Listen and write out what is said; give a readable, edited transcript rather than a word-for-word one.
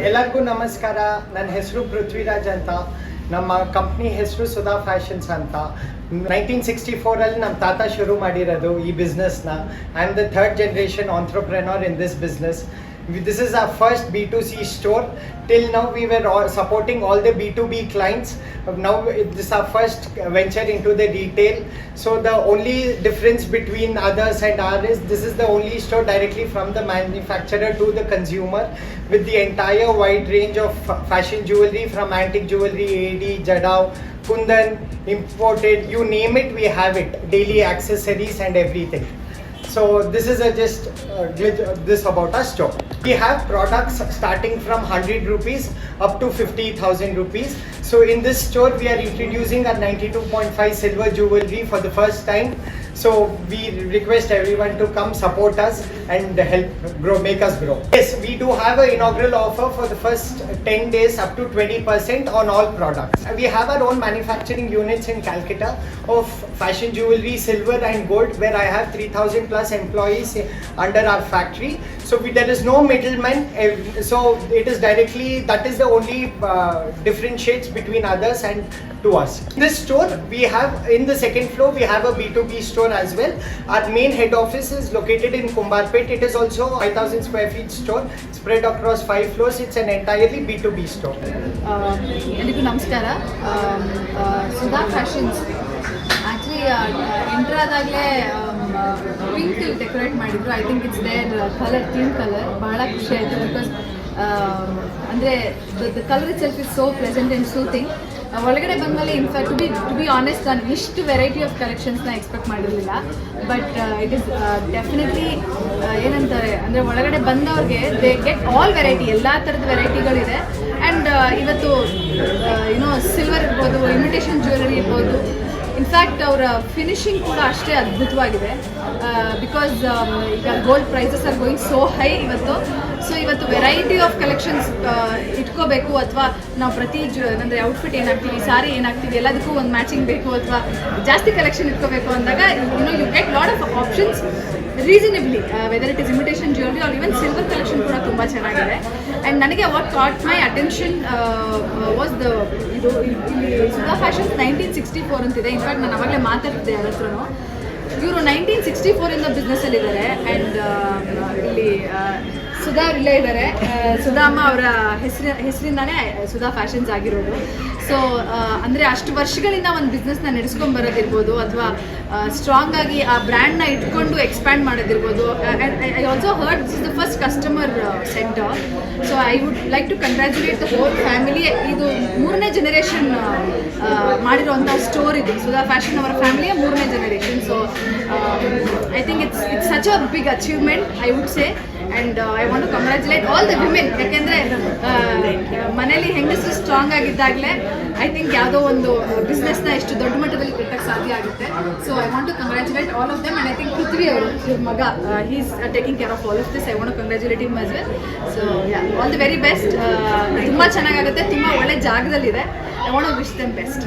ಎಲ್ಲರಿಗೂ ನಮಸ್ಕಾರ. ನನ್ನ ಹೆಸರು ಪೃಥ್ವಿರಾಜ್ ಅಂತ. ನಮ್ಮ ಕಂಪ್ನಿ ಹೆಸರು ಸುಧಾ ಫ್ಯಾಷನ್ಸ್ ಅಂತ. 1964 ನಮ್ಮ ತಾತ ಶುರು ಮಾಡಿರೋದು ಈ ಬಿಸ್ನೆಸ್ನ. I am the third generation entrepreneur in this business. This is our first B2C store. Till now we were supporting all the B2B clients. Now this is our first venture into the retail. So the only difference between others and ours is this is the only store directly from the manufacturer to the consumer, with the entire wide range of fashion jewelry, from antique jewelry, AD, Jadao, Kundan, imported, you name it, we have it. Daily accessories and everything. So this is this about our store. We have products starting from 100 rupees up to 50,000 rupees. So in this store we are introducing our 92.5 silver jewelry for the first time. So we request everyone to come support us and help make us grow. Yes, we do have an inaugural offer for the first 10 days up to 20% on all products. We have our own manufacturing units in Calcutta of fashion jewelry, silver and gold, where I have 3,000 plus employees under our factory. So there is no middleman. So it is directly, that is the only differentiates between others and to us. This store we have in the second floor, we have a B2B store as well. Our main head office is located in Kumbarpet. It is also 5,000 square feet store spread across 5 floors. It's an entirely B2B store. ಎಲ್ಲರಿಗೂ ನಮಸ್ಕಾರ. Sudha fashions actually enter ಆದಾಗಲೇ pink decorate ಮಾಡಿದ್ರು. I think it's their colour, theme colour. ಭಾಳ ಖುಷಿ ಆಯಿತು because ಅಂದರೆ the colour itself is so pleasant and soothing. ಒಳಗಡೆ ಬಂದಮೇಲೆ ಇನ್ಫ್ಯಾಕ್ಟ್ ಟು ಬಿ ಆನೆಸ್ಟ್ ನಾನು ಇಷ್ಟು ವೆರೈಟಿ ಆಫ್ ಕಲೆಕ್ಷನ್ಸ್ನ ಎಕ್ಸ್ಪೆಕ್ಟ್ ಮಾಡಿರಲಿಲ್ಲ. ಬಟ್ ಇಟ್ ಈಸ್ ಡೆಫಿನೆಟ್ಲಿ ಏನಂತಾರೆ ಅಂದರೆ ಒಳಗಡೆ ಬಂದವ್ರಿಗೆ ದೇ ಗೆಟ್ ಆಲ್ ವೆರೈಟಿ, ಎಲ್ಲ ಥರದ ವೆರೈಟಿಗಳಿದೆ. ಆ್ಯಂಡ್ ಇವತ್ತು ಯುನೋ ಸಿಲ್ವರ್ ಇರ್ಬೋದು, ಇಮಿಟೇಷನ್ ಜ್ಯುವೆಲರಿ ಇರ್ಬೋದು. ಇನ್ಫ್ಯಾಕ್ಟ್ ಅವರ ಫಿನಿಶಿಂಗ್ ಕೂಡ ಅಷ್ಟೇ ಅದ್ಭುತವಾಗಿದೆ. ಬಿಕಾಸ್ ಈಗ gold prices are going so high ಇವತ್ತು. ಸೊ ಇವತ್ತು ವೆರೈಟಿ ಆಫ್ ಕಲೆಕ್ಷನ್ಸ್ ಇಟ್ಕೋಬೇಕು, ಅಥವಾ ನಾವು ಪ್ರತಿ ಅಂದರೆ ಔಟ್ಫಿಟ್ ಏನಾಗ್ತೀವಿ, ಸಾರಿ ಏನಾಗ್ತೀವಿ, ಎಲ್ಲದಕ್ಕೂ ಒಂದು ಮ್ಯಾಚಿಂಗ್ ಬೇಕು, ಅಥವಾ ಜಾಸ್ತಿ ಕಲೆಕ್ಷನ್ ಇಟ್ಕೋಬೇಕು ಅಂದಾಗ you get lot of options reasonably, whether it is imitation jewellery or even silver collection ಕೂಡ ತುಂಬ ಚೆನ್ನಾಗಿದೆ. ಆ್ಯಂಡ್ ನನಗೆ what caught my attention was ಇದು ಇಲ್ಲಿ ಸುಧಾ ಫ್ಯಾಷನ್ಸ್ 1964 ಅಂತಿದೆ. ಇನ್ಫ್ಯಾಕ್ಟ್ ನಾನು ಅವಾಗಲೇ ಮಾತಾಡ್ತಿದ್ದೆ ಯಾರ ಹತ್ರನೂ. ಇವರು 1964 ಬಿಸ್ನೆಸ್ಸಲ್ಲಿದ್ದಾರೆ. ಆ್ಯಂಡ್ ಇಲ್ಲಿ ಸುಧಾ ಇಲ್ಲೇ ಇದ್ದಾರೆ. ಸುಧಾ ಅಮ್ಮ ಅವರ ಹೆಸರಿಂದಾನೇ ಸುಧಾ ಫ್ಯಾಷನ್ಸ್ ಆಗಿರೋದು. ಸೊ ಅಂದರೆ ಅಷ್ಟು ವರ್ಷಗಳಿಂದ ಒಂದು ಬಿಸ್ನೆಸ್ನ ನಡೆಸ್ಕೊಂಡು ಬರೋದಿರ್ಬೋದು, ಅಥವಾ ಸ್ಟ್ರಾಂಗ್ ಆಗಿ ಆ ಬ್ರ್ಯಾಂಡ್ನ ಇಟ್ಕೊಂಡು ಎಕ್ಸ್ಪ್ಯಾಂಡ್ ಮಾಡೋದಿರ್ಬೋದು. I also heard this is the first customer centre. So I would like to congratulate the whole family. ಇದು 3ನೇ ಜನರೇಷನ್ ಮಾಡಿರೋಂಥ ಸ್ಟೋರ್ ಇದು. ಸುಧಾ ಫ್ಯಾಷನ್ ಅವರ ಫ್ಯಾಮಿಲಿಯ 3ನೇ generation. So I think it's such a big achievement I would say. And I want to congratulate all the women. ಯಾಕೆಂದರೆ ಮನೇಲಿ ಹೆಂಗಸರು ಸ್ಟ್ರಾಂಗ್ ಆಗಿದ್ದಾಗಲೇ ಐ ಥಿಂಕ್ ಯಾವುದೋ ಒಂದು ಬಿಸ್ನೆಸ್ನ ಎಷ್ಟು ದೊಡ್ಡ ಮಟ್ಟದಲ್ಲಿ ಕಟ್ಟಕ್ಕೆ ಸಾಧ್ಯ ಆಗುತ್ತೆ. So I want to congratulate all of them. And I think Prithvi ಅವರು, ಇವ್ರ ಮಗ, he is taking care of all of this. I want to congratulate him as well. So all the very best. ತುಂಬ ಚೆನ್ನಾಗಾಗುತ್ತೆ, ತುಂಬ ಒಳ್ಳೆ ಜಾಗದಲ್ಲಿದೆ. I want to wish them best.